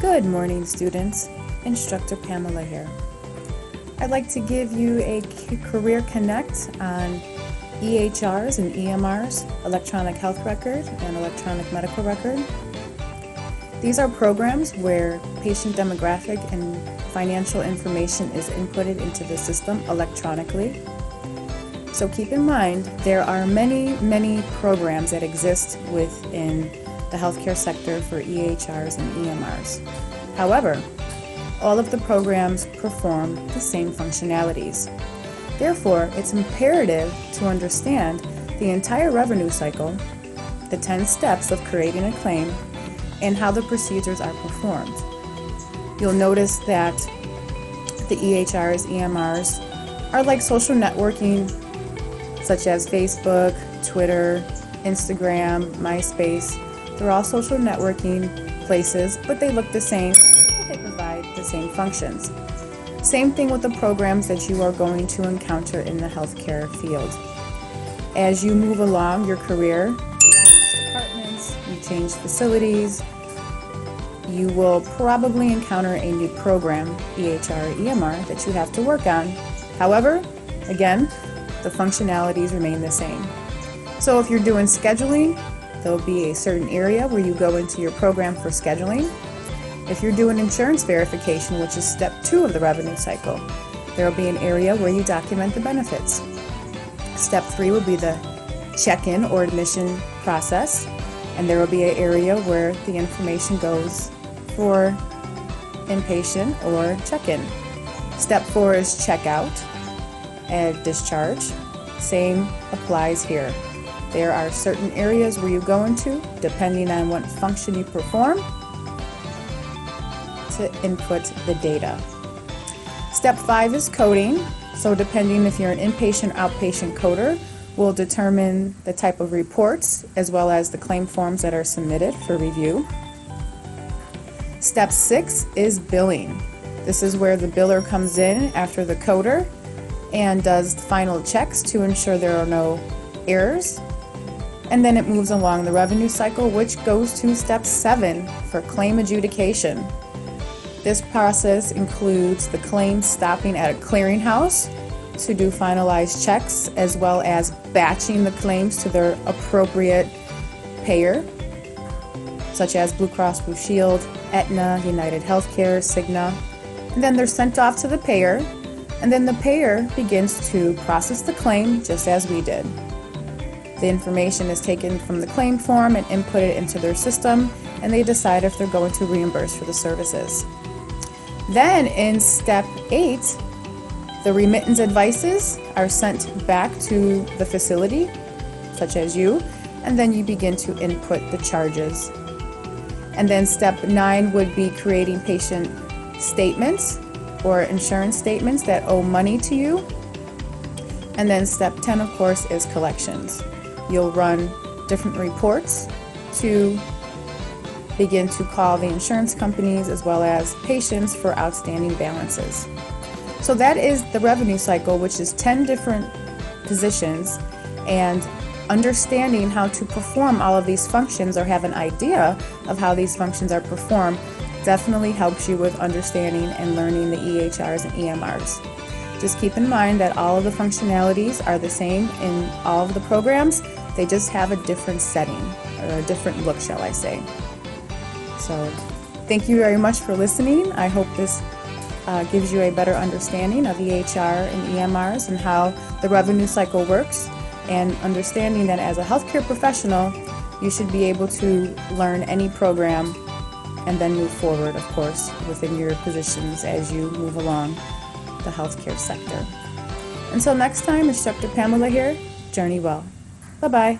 Good morning, students. Instructor Pamela here. I'd like to give you a Career Connect on EHRs and EMRs, electronic health record and electronic medical record. These are programs where patient demographic and financial information is inputted into the system electronically. So keep in mind, there are many programs that exist within the healthcare sector for EHRs and EMRs. However, all of the programs perform the same functionalities. Therefore, it's imperative to understand the entire revenue cycle, the 10 steps of creating a claim, and how the procedures are performed. You'll notice that the EHRs, EMRs are like social networking, such as Facebook, Twitter, Instagram, MySpace. They're all social networking places, but they look the same. They provide the same functions. Same thing with the programs that you are going to encounter in the healthcare field. As you move along your career, you change departments, you change facilities, you will probably encounter a new program, EHR or EMR, that you have to work on. However, again, the functionalities remain the same. So if you're doing scheduling, there'll be a certain area where you go into your program for scheduling. If you're doing insurance verification, which is step 2 of the revenue cycle, there will be an area where you document the benefits. Step 3 will be the check-in or admission process, and there will be an area where the information goes for inpatient or check-in. Step 4 is check-out and discharge. Same applies here. There are certain areas where you go into, depending on what function you perform, to input the data. Step 5 is coding. So depending if you're an inpatient or outpatient coder, will determine the type of reports as well as the claim forms that are submitted for review. Step 6 is billing. This is where the biller comes in after the coder and does final checks to ensure there are no errors. And then it moves along the revenue cycle, which goes to step 7 for claim adjudication. This process includes the claim stopping at a clearinghouse to do finalized checks, as well as batching the claims to their appropriate payer, such as Blue Cross Blue Shield, Aetna, United Healthcare, Cigna. And then they're sent off to the payer, and then the payer begins to process the claim just as we did. The information is taken from the claim form and inputted into their system, and they decide if they're going to reimburse for the services. Then in step 8, the remittance advices are sent back to the facility, such as you, and then you begin to input the charges. And then step 9 would be creating patient statements or insurance statements that owe money to you. And then step 10, of course, is collections. You'll run different reports to begin to call the insurance companies as well as patients for outstanding balances. So that is the revenue cycle, which is 10 different positions, and understanding how to perform all of these functions or have an idea of how these functions are performed definitely helps you with understanding and learning the EHRs and EMRs. Just keep in mind that all of the functionalities are the same in all of the programs. They just have a different setting, or a different look, shall I say. So thank you very much for listening. I hope this gives you a better understanding of EHR and EMRs and how the revenue cycle works, and understanding that as a healthcare professional, you should be able to learn any program and then move forward, of course, within your positions as you move along the healthcare sector. Until next time, Instructor Pamela here. Journey well. Bye-bye.